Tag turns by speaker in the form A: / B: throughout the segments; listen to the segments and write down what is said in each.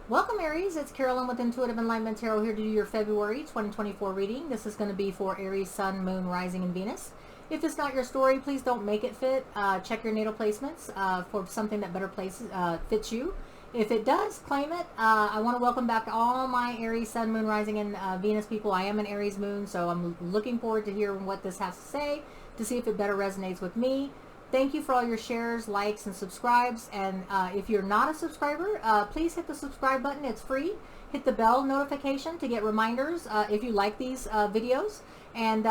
A: Welcome Aries, it's Carolyn with Intuitive Enlightenment Tarot here to do your February 2024 reading. This is going to be for Aries, Sun, Moon, Rising, and Venus. If it's not your story, please don't make it fit. Check your natal placements for something that better fits you. If it does, claim it. I want to welcome back all my Aries, Sun, Moon, Rising, and Venus people. I am an Aries Moon, so I'm looking forward to hearing what this has to say to see if it better resonates with me. Thank you for all your shares, likes, and subscribes. And if you're not a subscriber, please hit the subscribe button. It's free. Hit the bell notification to get reminders if you like these videos. And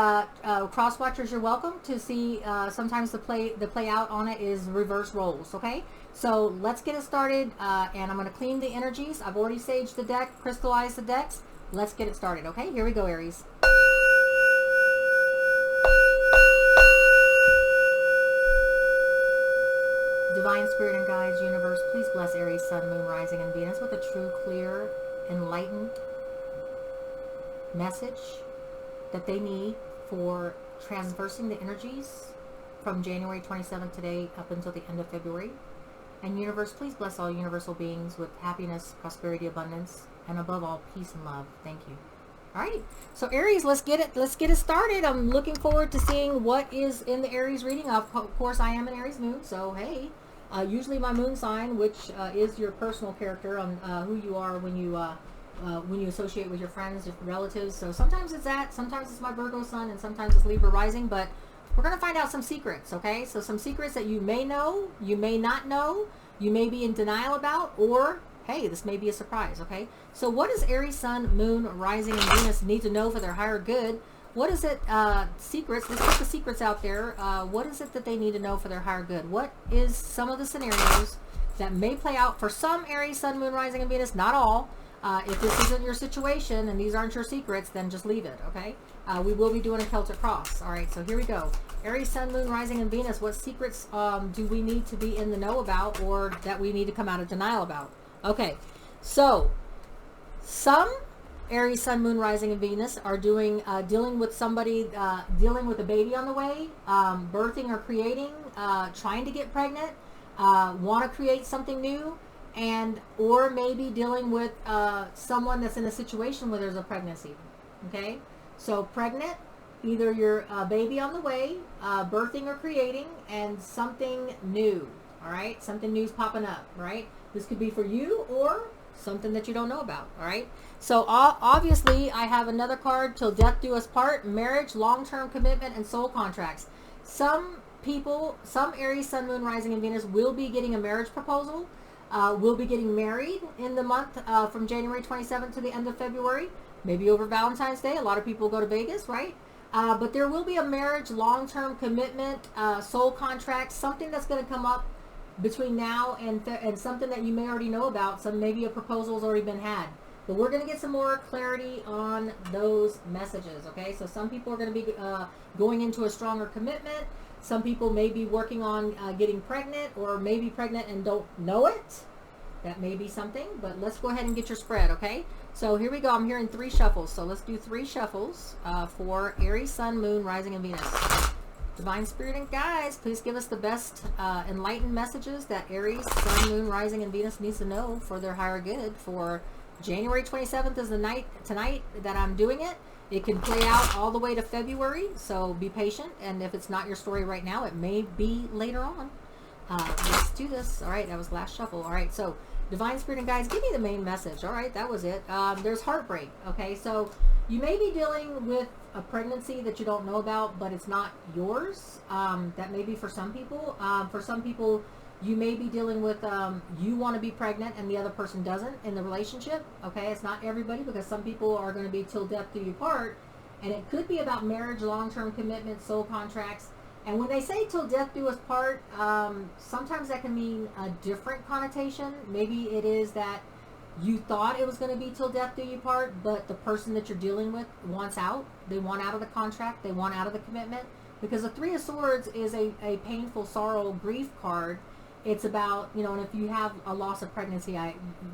A: cross watchers, you're welcome to see. Sometimes the play out on it is reverse roles. Okay, so let's get it started. And I'm going to clean the energies. I've already saged the deck, crystallized the decks. Let's get it started. Okay, here we go, Aries. Divine Spirit and Guides, Universe, please bless Aries, Sun, Moon, Rising, and Venus with a true, clear, enlightened message that they need for transversing the energies from January 27th today up until the end of February. And Universe, please bless all universal beings with happiness, prosperity, abundance, and above all, peace and love. Thank you. Alrighty, so Aries, let's get it started. I'm looking forward to seeing what is in the Aries reading. Of course, I am an Aries moon, so hey. Usually my moon sign, which is your personal character on who you are when you associate with your friends, your relatives. So sometimes it's that, sometimes it's my Virgo sun, and sometimes it's Libra rising. But we're going to find out some secrets, okay? So some secrets that you may know, you may not know, you may be in denial about, or hey, this may be a surprise, okay? So what does Aries, Sun, Moon, Rising, and Venus need to know for their higher good? What is it, secrets, let's put the secrets out there. What is it that they need to know for their higher good? What is some of the scenarios that may play out for some Aries, Sun, Moon, Rising, and Venus? Not all. If this isn't your situation and these aren't your secrets, then just leave it, okay? We will be doing a Celtic cross. All right, so here we go. Aries, Sun, Moon, Rising, and Venus, what secrets do we need to be in the know about, or that we need to come out of denial about? Okay, so some Aries, Sun, Moon, Rising, and Venus are dealing with somebody, dealing with a baby on the way, birthing or creating, trying to get pregnant, want to create something new, and or maybe dealing with someone that's in a situation where there's a pregnancy. Okay, so pregnant, either your baby on the way, birthing or creating, and something new. All right, something new's popping up. Right, this could be for you or something that you don't know about. All right, so obviously I have another card, till death do us part, marriage, long-term commitment, and soul contracts. Some people, some Aries, Sun, Moon, Rising, and Venus will be getting a marriage proposal, will be getting married in the month from January 27th to the end of February, maybe over Valentine's Day. A lot of people go to Vegas, right? But there will be a marriage, long-term commitment, soul contract, something that's going to come up between now and something that you may already know about. Some maybe a proposal's already been had, but we're going to get some more clarity on those messages. Okay, so some people are going to be going into a stronger commitment. Some people may be working on getting pregnant, or maybe pregnant and don't know it. That may be something, but let's go ahead and get your spread. Okay, so here we go. I'm hearing 3 shuffles, so let's do 3 shuffles for Aries, Sun, Moon, Rising, and Venus. Divine Spirit and Guides, please give us the best enlightened messages that Aries, Sun, Moon, Rising, and Venus needs to know for their higher good. For January 27th is the night tonight that I'm doing it. It can play out all the way to February, so be patient. And if it's not your story right now, it may be later on. Let's do this. All right, that was last shuffle. All right, so Divine Spirit and Guides, give me the main message. All right, that was it. There's heartbreak. Okay, so you may be dealing with a pregnancy that you don't know about, but it's not yours. That may be for some people. For some people, you may be dealing with, you want to be pregnant and the other person doesn't in the relationship. Okay, it's not everybody, because some people are going to be till death do you part. And it could be about marriage, long-term commitment, soul contracts. And when they say till death do us part, sometimes that can mean a different connotation. Maybe it is that you thought it was going to be till death do you part, but the person that you're dealing with wants out. They want out of the contract. They want out of the commitment. Because the 3 of Swords is a painful, sorrow, grief card. It's about, you know, and if you have a loss of pregnancy,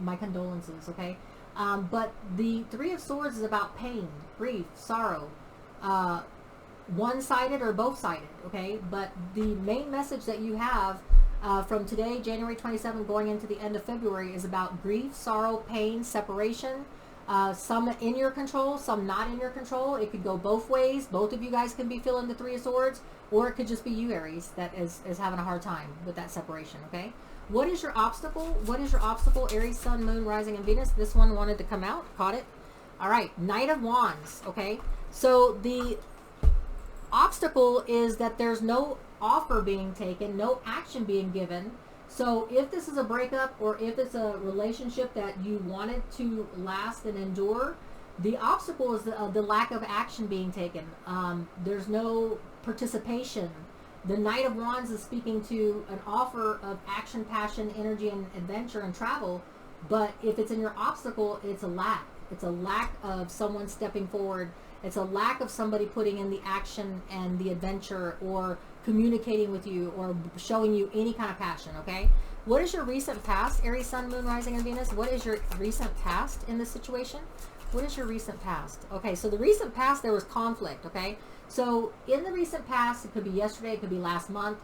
A: my condolences, okay? But the 3 of Swords is about pain, grief, sorrow, one-sided or both-sided, okay? But the main message that you have from today, January 27th, going into the end of February, is about grief, sorrow, pain, separation. Some in your control, some not in your control. It could go both ways. Both of you guys can be feeling the Three of Swords, or it could just be you, Aries, that is having a hard time with that separation, okay? What is your obstacle? What is your obstacle? Aries, Sun, Moon, Rising, and Venus. This one wanted to come out. Caught it. All right. Knight of Wands, okay? So the obstacle is that there's no offer being taken, no action being given. So if this is a breakup, or if it's a relationship that you wanted to last and endure, the obstacle is the lack of action being taken. There's no participation. The Knight of Wands is speaking to an offer of action, passion, energy, and adventure and travel. But if it's in your obstacle, it's a lack. It's a lack of someone stepping forward. It's a lack of somebody putting in the action and the adventure, or communicating with you, or showing you any kind of passion, okay? What is your recent past, Aries, Sun, Moon, Rising, and Venus? What is your recent past in this situation? What is your recent past? Okay, so the recent past, there was conflict, okay? So in the recent past, it could be yesterday, it could be last month.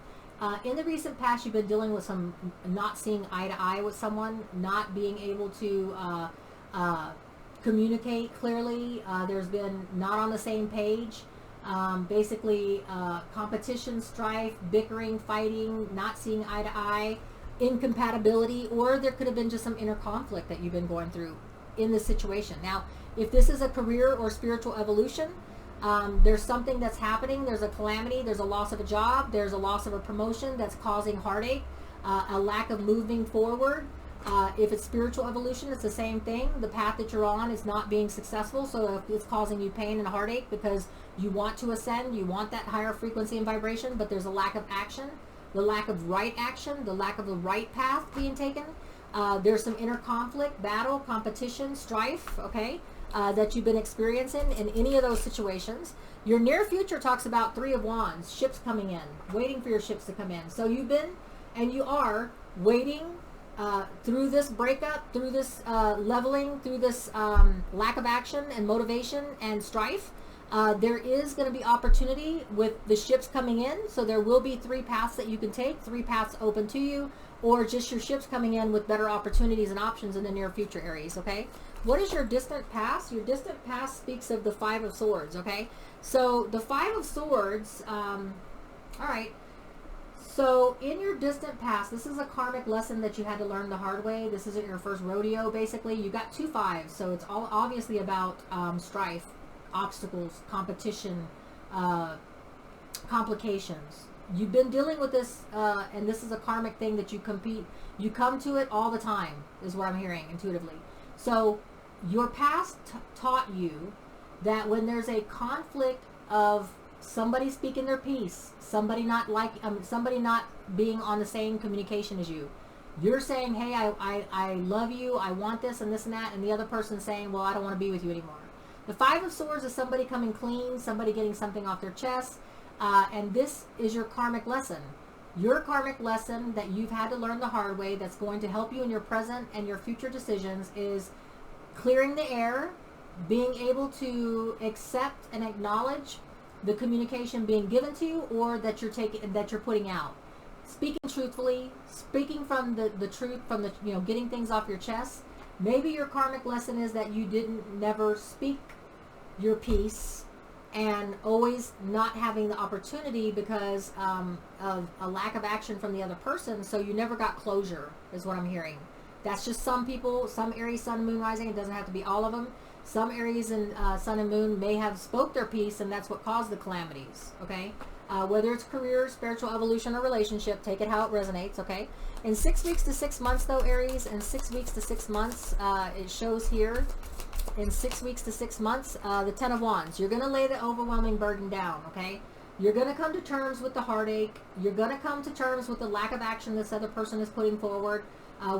A: In the recent past, you've been dealing with some not seeing eye to eye with someone, not being able to communicate clearly. There's been not on the same page. Basically competition, strife, bickering, fighting, not seeing eye to eye, incompatibility, or there could have been just some inner conflict that you've been going through in this situation. Now, if this is a career or spiritual evolution, there's something that's happening. There's a calamity, there's a loss of a job, there's a loss of a promotion that's causing heartache, a lack of moving forward. If it's spiritual evolution, it's the same thing. The path that you're on is not being successful, so it's causing you pain and heartache because you want to ascend, you want that higher frequency and vibration, but there's a lack of action, the lack of right action, the lack of the right path being taken. There's some inner conflict, battle, competition, strife, okay, that you've been experiencing in any of those situations. Your near future talks about Three of Wands, ships coming in, waiting for your ships to come in. So you've been, and you are, waiting through this breakup, through this leveling, through this lack of action and motivation and strife. There is going to be opportunity with the ships coming in. So there will be three paths that you can take, three paths open to you, or just your ships coming in with better opportunities and options in the near future, Aries, okay? What is your distant past? Your distant past speaks of the Five of Swords, okay? So the Five of Swords, all right. So in your distant past, this is a karmic lesson that you had to learn the hard way. This isn't your first rodeo, basically. You got two fives, so it's all obviously about strife, obstacles, competition, complications. You've been dealing with this, and this is a karmic thing that you come to it all the time, is what I'm hearing intuitively. So your past taught you that when there's a conflict of somebody speaking their piece, somebody not being on the same communication as you, you're saying, hey, I love you, I want this and that, and the other person's saying, well, I don't want to be with you anymore. The Five of Swords is somebody coming clean, somebody getting something off their chest, and this is your karmic lesson. Your karmic lesson that you've had to learn the hard way, that's going to help you in your present and your future decisions, is clearing the air, being able to accept and acknowledge the communication being given to you, or that you're putting out. Speaking truthfully, speaking from the truth, from the, getting things off your chest. Maybe your karmic lesson is that you never speak your piece, and always not having the opportunity because of a lack of action from the other person, so you never got closure, is what I'm hearing. That's just some people, some Aries, Sun, Moon, Rising. It doesn't have to be all of them. Some Aries and Sun and Moon may have spoke their piece, and that's what caused the calamities, okay? Whether it's career, spiritual evolution, or relationship, take it how it resonates, okay? In 6 weeks to 6 months, though, Aries, in 6 weeks to 6 months, it shows here, in 6 weeks to 6 months, the Ten of Wands. You're going to lay the overwhelming burden down, okay? You're going to come to terms with the heartache. You're going to come to terms with the lack of action this other person is putting forward.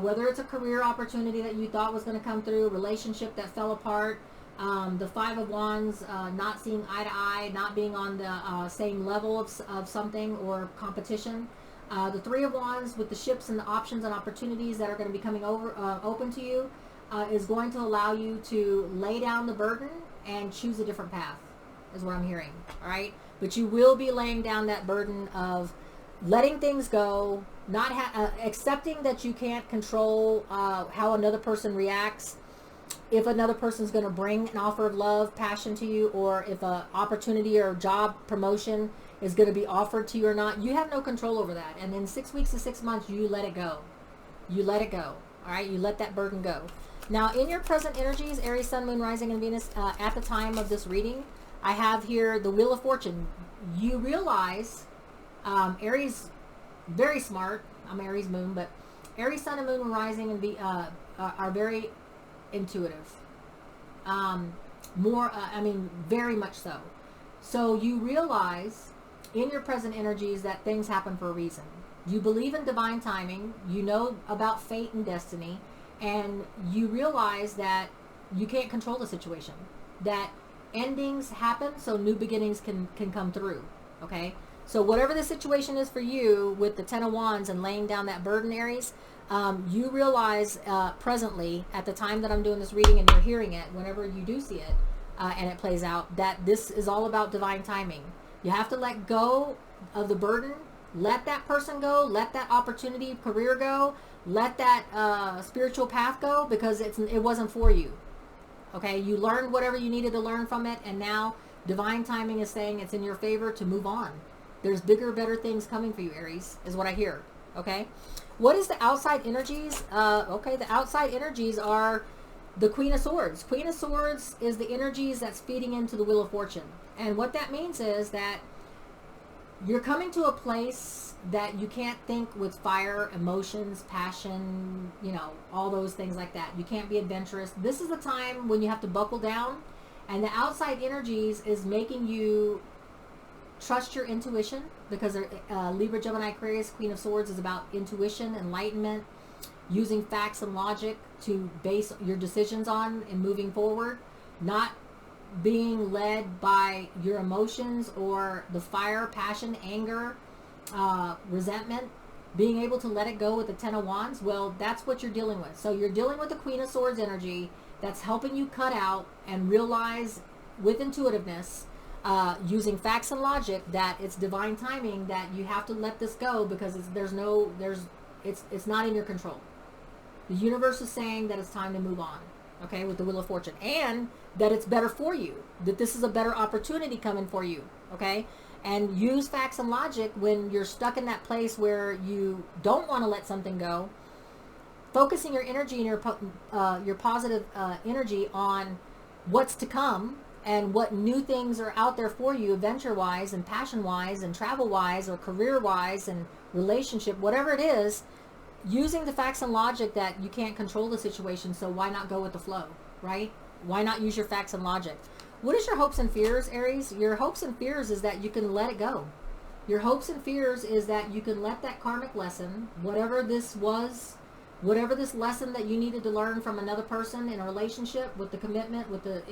A: Whether it's a career opportunity that you thought was going to come through, a relationship that fell apart, the Five of Wands, not seeing eye to eye, not being on the same level of something or competition. The Three of Wands with the ships and the options and opportunities that are going to be coming open to you is going to allow you to lay down the burden and choose a different path, is what I'm hearing. All right, but you will be laying down that burden of letting things go, not accepting that you can't control how another person reacts. If another person's going to bring an offer of love, passion to you, or if a opportunity or job promotion is going to be offered to you or not, you have no control over that. And in 6 weeks to 6 months, you let it go. You let it go. All right, you let that burden go. Now, in your present energies, Aries, Sun, Moon, Rising, and Venus, at the time of this reading, I have here the Wheel of Fortune. You realize, Aries, very smart. I'm Aries Moon, but Aries, Sun, and Moon, Rising, and are very intuitive. Very much so. So you realize in your present energies that things happen for a reason. You believe in divine timing. You know about fate and destiny. And you realize that you can't control the situation. That endings happen so new beginnings can come through. Okay? So whatever the situation is for you with the Ten of Wands and laying down that burden, Aries, you realize presently, at the time that I'm doing this reading and you're hearing it, whenever you do see it and it plays out, that this is all about divine timing. You have to let go of the burden. Let that person go. Let that opportunity, career go. Let that spiritual path go, because it wasn't for you. Okay, you learned whatever you needed to learn from it, and now divine timing is saying it's in your favor to move on. There's bigger, better things coming for you, Aries, is what I hear. Okay, what is the outside energies? The outside energies are the Queen of Swords. Queen of Swords is the energies that's feeding into the Wheel of Fortune. And what that means is that you're coming to a place that you can't think with fire, emotions, passion, all those things like that. You can't be adventurous. This is the time when you have to buckle down, and the outside energies is making you trust your intuition, because Libra, Gemini, Aquarius, Queen of Swords is about intuition, enlightenment, using facts and logic to base your decisions on and moving forward, not being led by your emotions or the fire, passion, anger, resentment, being able to let it go with the Ten of Wands. Well, that's what you're dealing with. So you're dealing with the Queen of Swords energy that's helping you cut out and realize with intuitiveness, using facts and logic, that it's divine timing, that you have to let this go, because it's not in your control. The universe is saying that it's time to move on. Okay, with the Wheel of Fortune, and that it's better for you, that this is a better opportunity coming for you. Okay, and use facts and logic when you're stuck in that place where you don't want to let something go. Focusing your energy and your positive energy on what's to come and what new things are out there for you, adventure-wise and passion-wise and travel-wise or career-wise and relationship, whatever it is. Using the facts and logic that you can't control the situation, so why not go with the flow, right? Why not use your facts and logic? What is your hopes and fears, Aries? Your hopes and fears is that you can let it go. Your hopes and fears is that you can let that karmic lesson, whatever this was, whatever this lesson that you needed to learn from another person in a relationship, with the commitment, with the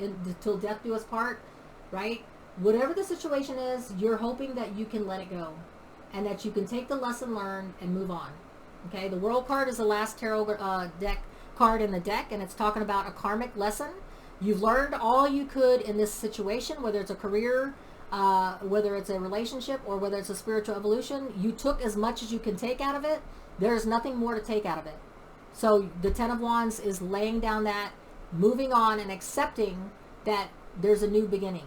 A: till death do us part, right? Whatever the situation is, you're hoping that you can let it go, and that you can take the lesson learned and move on. Okay, the World card is the last tarot deck card in the deck, and it's talking about a karmic lesson. You've learned all you could in this situation, whether it's a career, whether it's a relationship, or whether it's a spiritual evolution. You took as much as you can take out of it. There's nothing more to take out of it. So the Ten of Wands is laying down that, moving on, and accepting that there's a new beginning.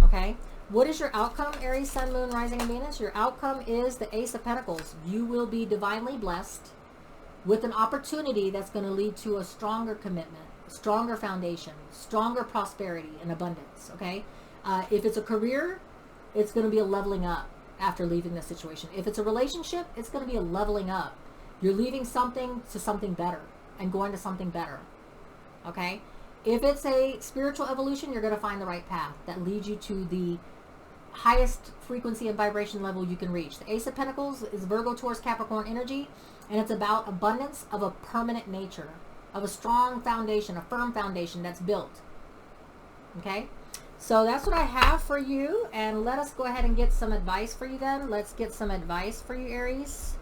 A: Okay? What is your outcome, Aries, Sun, Moon, Rising, and Venus? Your outcome is the Ace of Pentacles. You will be divinely blessed with an opportunity that's going to lead to a stronger commitment, stronger foundation, stronger prosperity and abundance, okay? If it's a career, it's going to be a leveling up after leaving the situation. If it's a relationship, it's going to be a leveling up. You're leaving something to something better and going to something better, okay? If it's a spiritual evolution, you're going to find the right path that leads you to the highest frequency and vibration level you can reach. The Ace of Pentacles is Virgo, Taurus, Capricorn energy, and it's about abundance of a permanent nature, of a strong foundation, a firm foundation that's built. Okay? So that's what I have for you, and let us go ahead and get some advice for you then. Let's get some advice for you, Aries.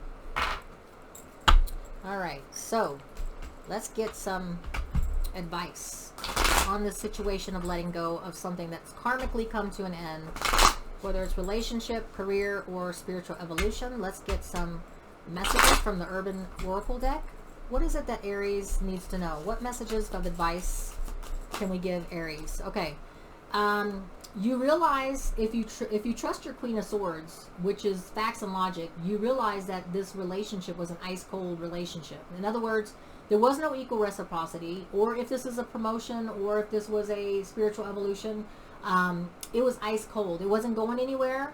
A: All right, so let's get some advice on the situation of letting go of something that's karmically come to an end whether it's relationship, career, or spiritual evolution. Let's get some messages from the Urban Oracle deck. What is it that Aries needs to know? What messages of advice can we give Aries? Okay. You realize if you trust your Queen of Swords, which is facts and logic, you realize that this relationship was an ice cold relationship. In other words, there was no equal reciprocity, or if this is a promotion, or if this was a spiritual evolution, it was ice cold. It wasn't going anywhere.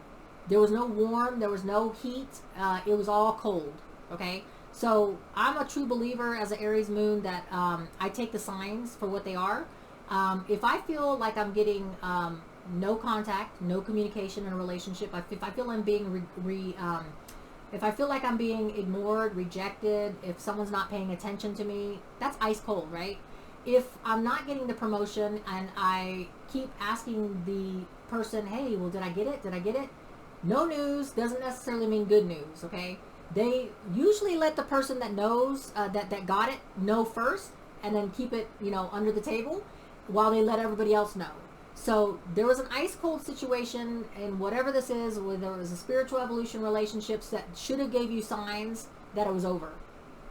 A: There was no warm. There was no heat. It was all cold. Okay. So I'm a true believer as an Aries moon that I take the signs for what they are. If I feel like I'm getting no contact, no communication in a relationship, if I feel I'm being if I feel like I'm being ignored, rejected, if someone's not paying attention to me, that's ice cold, right? If I'm not getting the promotion and I keep asking the person, hey, well, did I get it? Did I get it? No news doesn't necessarily mean good news, okay? They usually let the person that knows that got it know first, and then keep it, under the table while they let everybody else know. So there was an ice cold situation, and whatever this is, whether it was a spiritual evolution relationships that should have gave you signs that it was over.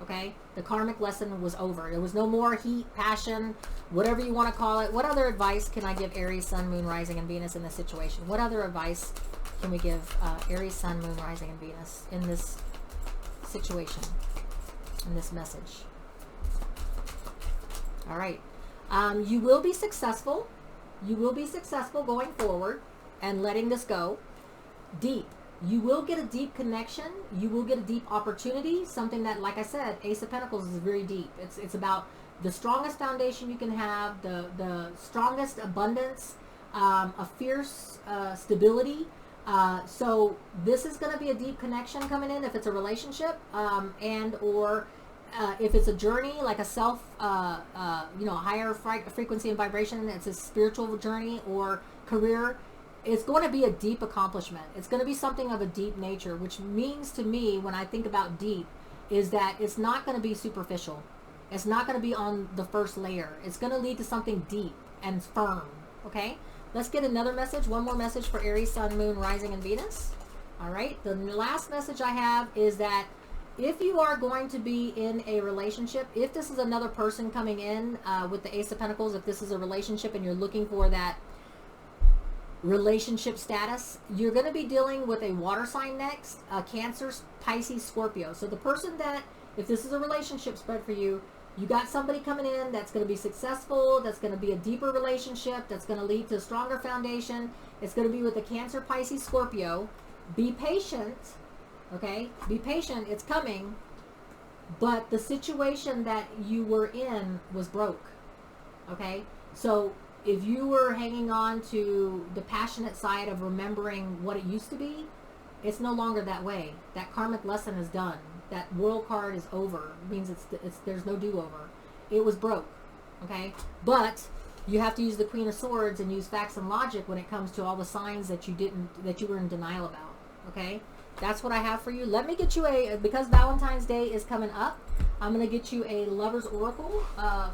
A: Okay? The karmic lesson was over. There was no more heat, passion, whatever you want to call it. What other advice can I give Aries, Sun, Moon, Rising, and Venus in this situation? What other advice can we give Aries, Sun, Moon, Rising, and Venus in this situation, in this message? All right. You will be successful. You will be successful going forward and letting this go. Deep. You will get a deep connection. You will get a deep opportunity. Something that, like I said, Ace of Pentacles is very deep. It's about the strongest foundation you can have, the strongest abundance, a fierce stability. So this is going to be a deep connection coming in if it's a relationship, and or if it's a journey, like a self, higher frequency and vibration, it's a spiritual journey or career, it's going to be a deep accomplishment. It's going to be something of a deep nature, which means to me, when I think about deep, is that it's not going to be superficial. It's not going to be on the first layer. It's going to lead to something deep and firm. Okay? Let's get another message. One more message for Aries, Sun, Moon, Rising, and Venus. All right. The last message I have is that if you are going to be in a relationship, if this is another person coming in with the Ace of Pentacles, if this is a relationship and you're looking for that relationship status, you're going to be dealing with a water sign next, Cancer, Pisces, Scorpio. So the person that, if this is a relationship spread for you, you got somebody coming in that's going to be successful, that's going to be a deeper relationship, that's going to lead to a stronger foundation. It's going to be with the Cancer, Pisces, Scorpio. Be patient. Okay, be patient. It's coming. But the situation that you were in was broke. Okay, so if you were hanging on to the passionate side of remembering what it used to be, it's no longer that way. That karmic lesson is done. That world card is over. It means there's no do-over. It was broke. Okay, but you have to use the Queen of Swords and use facts and logic when it comes to all the signs that you were in denial about. Okay. That's what I have for you. Let me get you because Valentine's Day is coming up, I'm going to get you a Lover's Oracle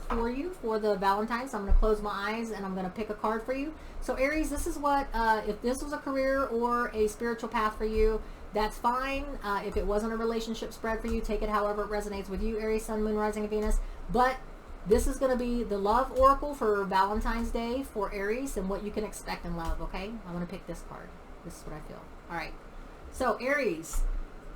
A: for you for the Valentine's. So I'm going to close my eyes and I'm going to pick a card for you. So Aries, this is what, if this was a career or a spiritual path for you, that's fine. If it wasn't a relationship spread for you, take it however it resonates with you, Aries, Sun, Moon, Rising, and Venus. But this is going to be the Love Oracle for Valentine's Day for Aries and what you can expect in love, okay? I'm going to pick this card. This is what I feel. All right. So Aries,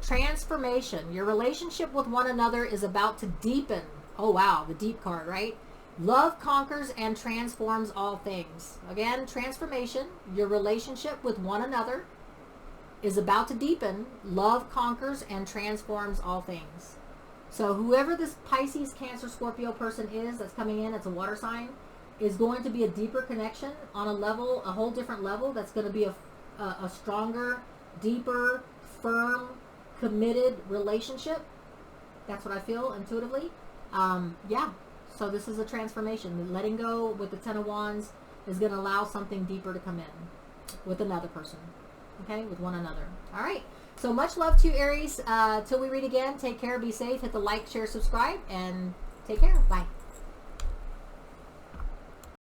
A: transformation. Your relationship with one another is about to deepen. Oh wow, the deep card, right? Love conquers and transforms all things. Again, transformation. Your relationship with one another is about to deepen. Love conquers and transforms all things. So whoever this Pisces, Cancer, Scorpio person is that's coming in, it's a water sign, is going to be a deeper connection on a level, a whole different level. That's going to be a stronger, deeper, firm, committed relationship. That's what I feel intuitively. Yeah. So this is a transformation. Letting go with the Ten of Wands is going to allow something deeper to come in with another person. Okay? With one another. All right. So much love to you, Aries. Till we read again, take care, be safe, hit the like, share, subscribe, and take care. Bye.